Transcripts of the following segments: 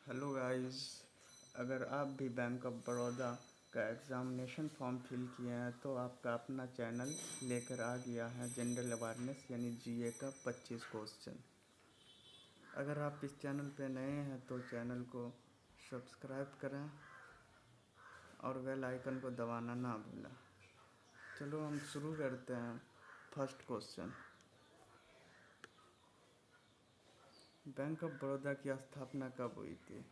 Hello guys. अगर आप भी बैंक ऑफ बड़ौदा का एग्ज़ामिनेशन फॉर्म फिल किए हैं तो आपका अपना चैनल लेकर आ गया है जनरल अवेयरनेस यानी जीए का 25 क्वेश्चन। अगर आप इस चैनल पे नए हैं तो चैनल को सब्सक्राइब करें और बेल आइकन को दबाना ना भूलें। चलो हम शुरू करते हैं। First question, bank of Baroda की स्थापना कब हुई थी?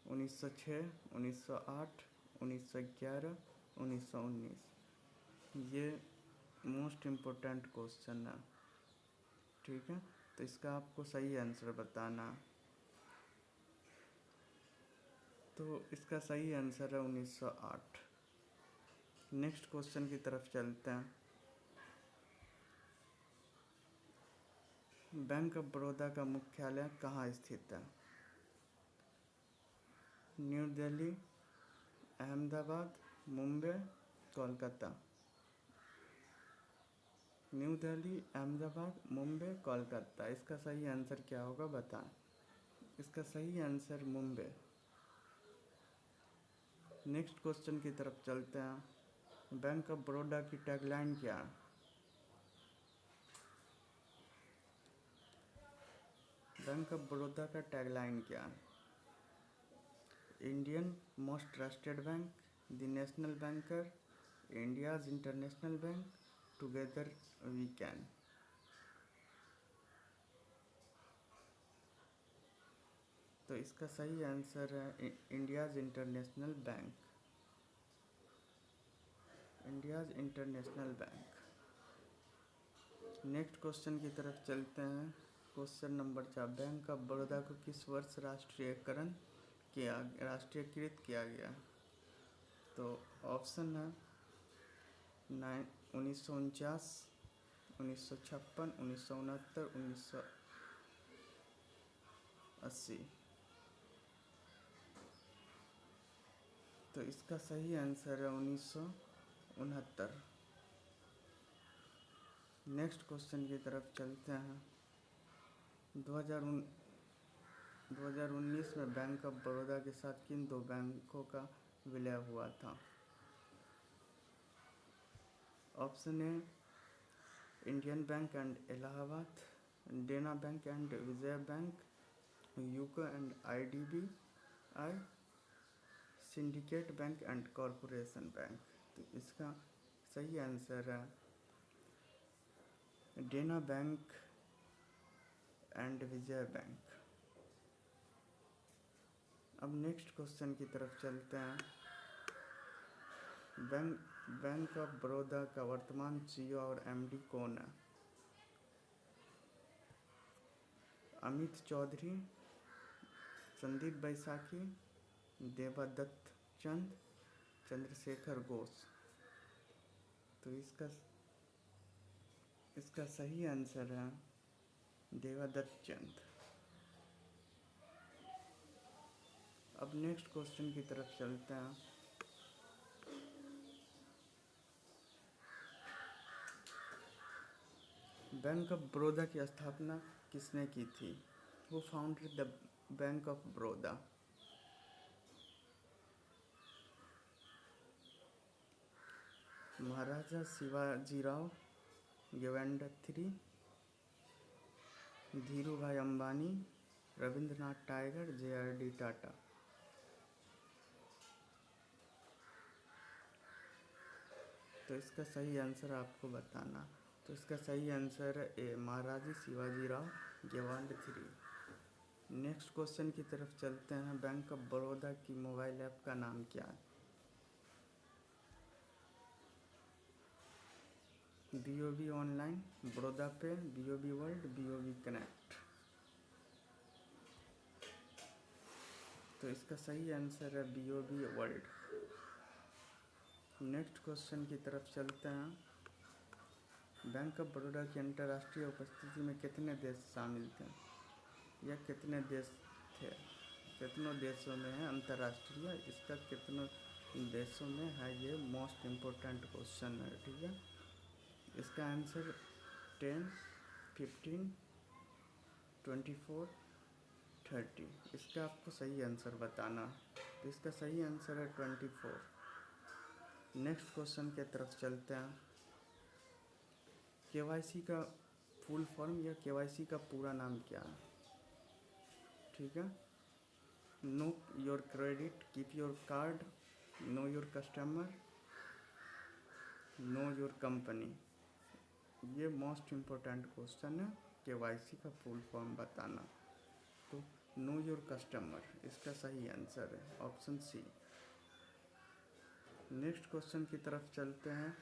1906, 1908, 1911, 1919। ये मोस्ट इम्पोर्टेंट क्वेश्चन है, ठीक है। तो इसका आपको सही आंसर बताना। तो इसका सही आंसर है 1908। नेक्स्ट क्वेश्चन की तरफ चलते हैं। बैंक ऑफ बड़ौदा का मुख्यालय कहाँ स्थित है? न्यू दिल्ली, अहमदाबाद, मुंबई, कोलकाता। न्यू दिल्ली, अहमदाबाद, मुंबई, कोलकाता। इसका सही आंसर क्या होगा बताएं। इसका सही आंसर मुंबई। नेक्स्ट क्वेश्चन की तरफ चलते हैं। बैंक ऑफ बड़ौदा की टैगलाइन क्या है? बैंक ऑफ बड़ौदा का टैगलाइन क्या है? Indian most trusted bank, the national banker, India's international bank, together we can. तो इसका सही आंसर है India's international bank. India's international bank. Next question की तरफ चलते हैं। Question number 4, bank of Baroda को किस वर्ष राष्ट्रीयकृत किया गया? तो ऑप्शन है 1949, 1956, 1969, 1980। तो इसका सही आंसर है 1969। नेक्स्ट क्वेश्चन की तरफ चलते हैं। 2019 में बैंक ऑफ बड़ौदा के साथ किन दो बैंकों का विलय हुआ था? Option A Indian Bank and Allahabad, Dena Bank and Vijaya Bank, UCO and IDBI, Syndicate Bank and Corporation Bank. तो इसका सही आंसर है Dena Bank and Vijaya Bank. अब नेक्स्ट क्वेश्चन की तरफ चलते हैं। बैंक ऑफ बड़ौदा का वर्तमान CEO और MD कौन है? अमित चौधरी, संदीप बैसाखी, देवादत्त चंद, चंद्रशेखर घोष। तो इसका सही आंसर है देवादत्त चंद। अब नेक्स्ट क्वेश्चन की तरफ चलते हैं। बैंक ऑफ बड़ौदा की स्थापना किसने की थी? Who founded the bank of Baroda? Maharaja Shivajirao Gaekwad III, Dhirubhai Ambani, Rabindranath Tagore, JRD Tata. तो इसका सही आंसर आपको बताना। तो इसका सही आंसर है A Maharaja Shivajirao Gaekwad III। Next question की तरफ चलते हैं। बैंक ऑफ बड़ौदा की मोबाइल ऐप का नाम क्या है? BOB ऑनलाइन, बड़ौदा पे, BOB वर्ल्ड, BOB कनेक्ट। तो इसका सही आंसर है BOB वर्ल्ड। नेक्स्ट क्वेश्चन की तरफ चलते हैं। बैंक ऑफ बड़ौदा की अंतर्राष्ट्रीय उपस्थिति में कितने देश शामिल थे या कितने देश थे? कितनों देशों में है अंतर्राष्ट्रीय? इसका कितनों देशों में है, ये मोस्ट इम्पोर्टेंट क्वेश्चन है, ठीक है। इसका आंसर 10, 15, 24, 30। इसका आपको सही आंसर बताना। तो इसका सही आंसर है 24। नेक्स्ट क्वेश्चन की तरफ चलते हैं। केवाईसी का फुल फॉर्म या केवाईसी का पूरा नाम क्या है? ठीक है, know your credit, keep your card, know your customer, know your company. ये मोस्ट इम्पोर्टेंट क्वेश्चन है, केवाईसी का फुल फॉर्म बताना। तो नो योर कस्टमर इसका सही आंसर है ऑप्शन सी। नेक्स्ट क्वेश्चन की तरफ चलते हैं।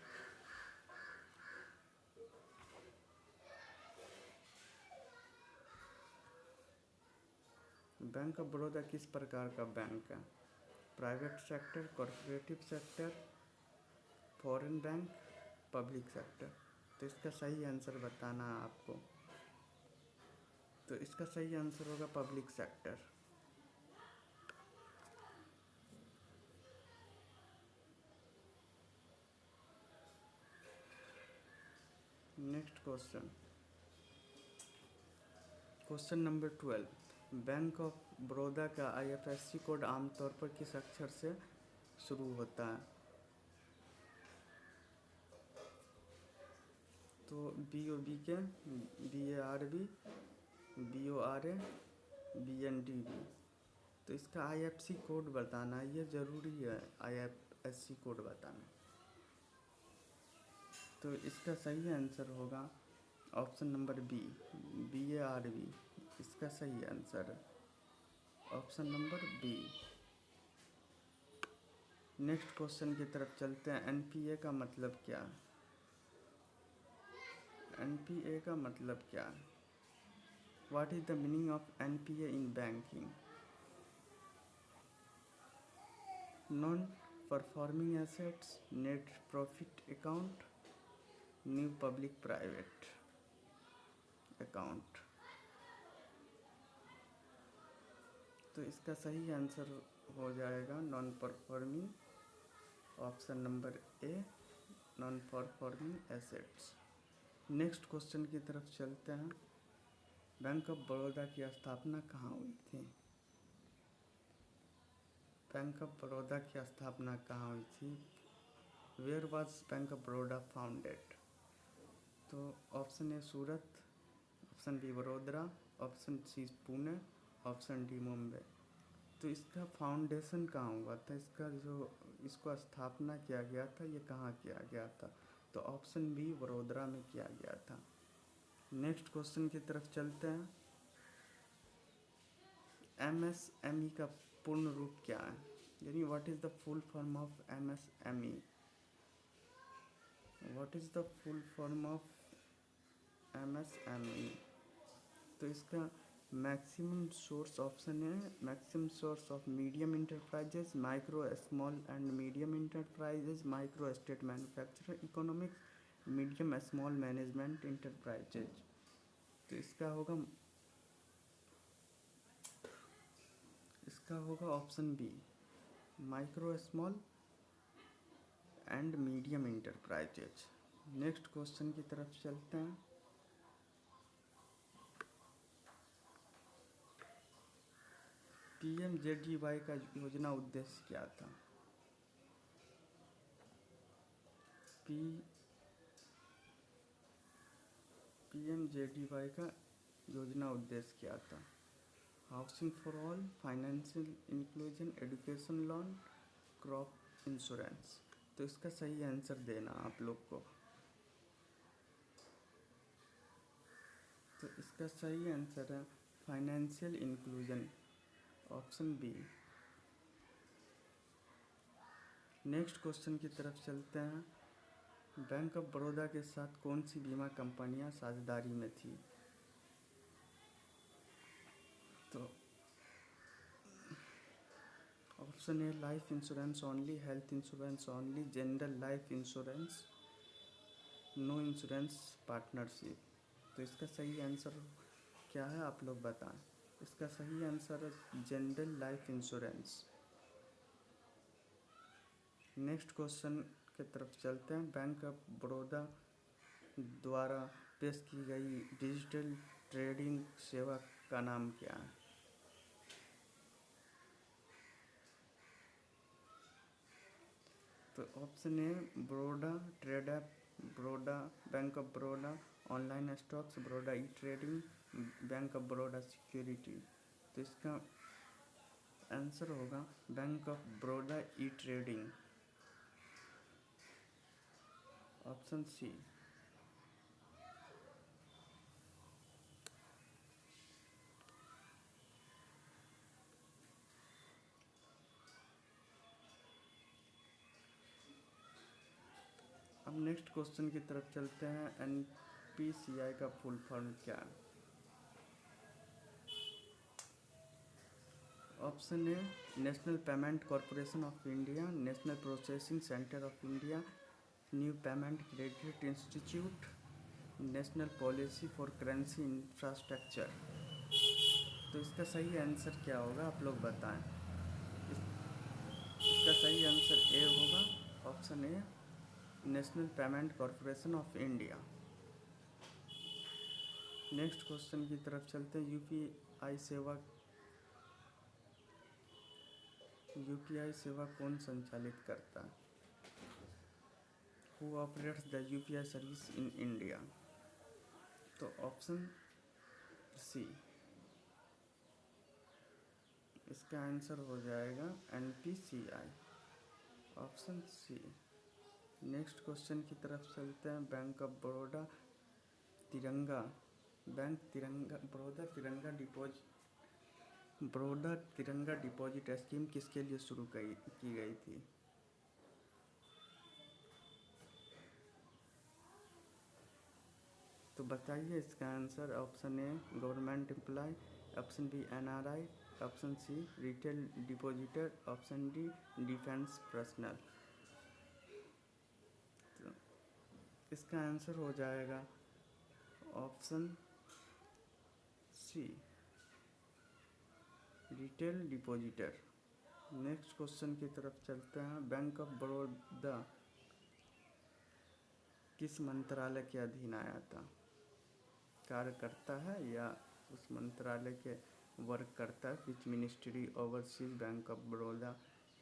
बैंक ऑफ बड़ौदा किस प्रकार का बैंक है? Private sector, corporative sector, foreign bank, public sector. तो इसका सही आंसर बताना है आपको। तो इसका सही आंसर होगा public sector. Next question, question number 12। Bank of Baroda का IFSC कोड आमतौर पर किस अक्षर से शुरू होता है? तो BOB के, BARB, BORA, BNDB। तो इसका IFSC कोड बताना, ये ज़रूरी है IFSC कोड बताना। तो इसका सही आंसर होगा ऑप्शन नंबर बी, BARB। इसका सही आंसर है option number B. Next question की तरफ चलते हैं। NPA का मतलब क्या है? NPA का मतलब क्या है? What is the meaning of NPA in banking? Non performing assets, net profit account, new public private account. तो इसका सही आंसर हो जाएगा non performing, option number A, non performing assets. Next question की तरफ चलते हैं। बैंक ऑफ बड़ौदा की स्थापना कहाँ हुई थी? बैंक ऑफ बड़ौदा की स्थापना कहाँ हुई थी? Where was Bank of Baroda founded? तो option A Surat, option B Vadodara, option C Pune, option D Mumbai. तो इसका फाउंडेशन कहाँ हुआ था? इसका जो इसको स्थापना किया गया था, ये कहाँ किया गया था? तो ऑप्शन बी वडोदरा में किया गया था। नेक्स्ट क्वेश्चन की तरफ चलते हैं। MSME का पूर्ण रूप क्या है? यानी what is the full form of MSME? What is the full form of MSME? तो इसका मैक्सिमम सोर्स ऑप्शन है maximum source of medium enterprises, micro small and medium enterprises, micro state manufacture economics, medium small management enterprises. तो इसका होगा option B, micro small and medium enterprises. Next question की तरफ चलते हैं। PMJDY का योजना उद्देश्य क्या था? PMJDY का योजना उद्देश्य क्या था? Housing for all, financial inclusion, education loan, crop insurance. तो इसका सही आंसर देना आप लोग को। तो इसका सही आंसर है financial inclusion, option B. Next question की तरफ चलते हैं। बैंक ऑफ बड़ौदा के साथ कौन सी बीमा कंपनियां साझेदारी में थी? तो option A life insurance only, health insurance only, general life insurance, no insurance partnership. तो इसका सही आंसर क्या है आप लोग बताएं। इसका सही आंसर है general life insurance. Next question की तरफ चलते हैं। बैंक ऑफ बड़ौदा द्वारा पेश की गई डिजिटल ट्रेडिंग सेवा का नाम क्या है? तो option A Baroda trade app, Baroda bank of Baroda online stocks, Baroda e trading, bank of Baroda security. तो इसका आंसर होगा bank of Baroda e trading, option C. अब नेक्स्ट क्वेश्चन की तरफ चलते हैं। एनपीसीआई का फुल फॉर्म क्या है? Option A national payment corporation of India, national processing centre of India, new payment credit institute, national policy for currency infrastructure. तो इसका सही आंसर क्या होगा, आप लोग बताएं। इसका सही आंसर ए होगा, option A national payment corporation of India. Next question की तरफ चलते हैं। यूपीआई सेवा कौन संचालित करता है? Who operates the UPI service in India? तो ऑप्शन सी, इसका आंसर हो जाएगा NPCI, option C. Next question की तरफ चलते हैं। बैंक ऑफ बड़ौदा तिरंगा बड़ौदा तिरंगा डिपॉजिट स्कीम किसके लिए शुरू की गई थी? तो बताइए इसका answer. Option A government employ, option B NRI, option C retail depositor, option D defence personal. तो इसका आंसर हो जाएगा option C retail depositor. Next question की तरफ चलते हैं। बैंक ऑफ बड़ौदा किस मंत्रालय के अधीन आया था? कार्य करता है या उस मंत्रालय के वर्क करता है? Which ministry overseas bank of Baroda?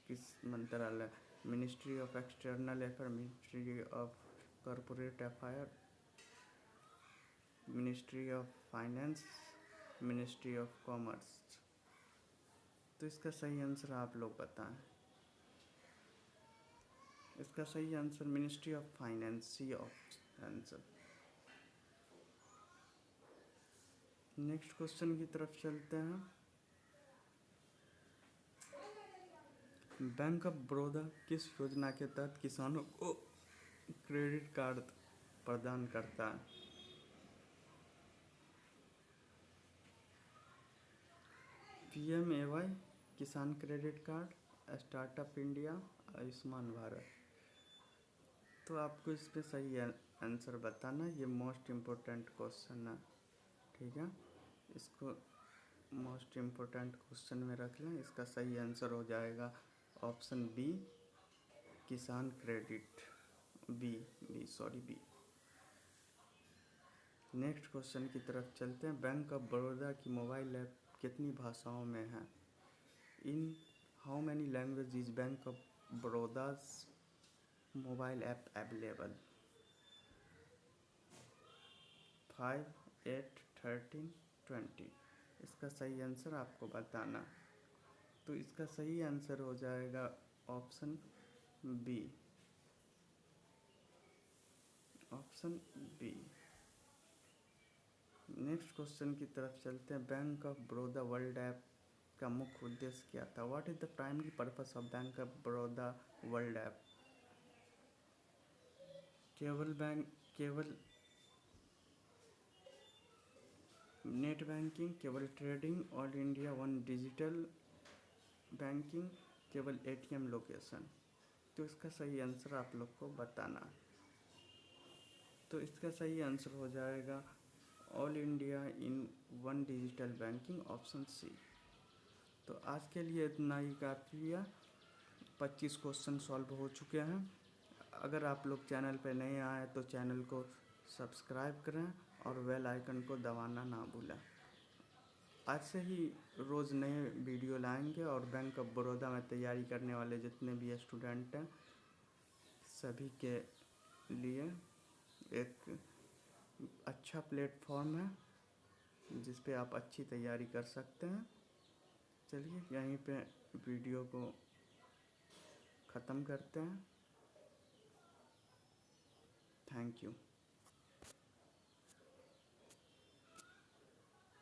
किस मंत्रालय? Ministry of external affair, ministry of corporate affair, ministry of finance, ministry of commerce. तो इसका सही आंसर आप लोग बताएं। इसका सही answer ministry of finance, C answer. Next question की तरफ चलते हैं। बैंक ऑफ बड़ौदा किस योजना के तहत किसानों को क्रेडिट कार्ड प्रदान करता है? पीएमएवाई, किसान credit card, startup India, Ayushman Bharat. तो आपको इसमें सही आंसर बताना। ये मोस्ट इम्पोर्टेंट क्वेश्चन है, ठीक है, इसको मोस्ट इम्पोर्टेंट क्वेश्चन में रख लें। इसका सही आंसर हो जाएगा ऑप्शन बी किसान क्रेडिट, बी। नेक्स्ट क्वेश्चन की तरफ चलते हैं। बैंक ऑफ बड़ौदा की मोबाइल ऐप कितनी भाषाओं में है? In how many language is Bank of Baroda's mobile app available? 5, 8, 13, 20। इसका सही आंसर आपको बताना। तो इसका सही आंसर हो जाएगा option B, option B. Next question की तरफ चलते हैं। Bank of Baroda world app का मुख्य उद्देश्य क्या था? What is the primary purpose of bank of Baroda world app? केवल नेट बैंकिंग, केवल trading, all India one digital banking, केवल एटीएम लोकेशन। तो इसका सही आंसर आप लोग को बताना। तो इसका सही आंसर हो जाएगा all India in one digital banking, option C. तो आज के लिए इतना ही काफ़ी है। 25 क्वेश्चन सॉल्व हो चुके हैं। अगर आप लोग चैनल पे नए आए तो चैनल को सब्सक्राइब करें और बेल आइकन को दबाना ना भूलें। आज से ही रोज़ नए वीडियो लाएंगे और बैंक ऑफ बड़ौदा में तैयारी करने वाले जितने भी स्टूडेंट हैं सभी के लिए एक अच्छा प्लेटफॉर्म है जिस पे आप अच्छी तैयारी कर सकते हैं। चलिए यहीं पे वीडियो को ख़त्म करते हैं। Thank you.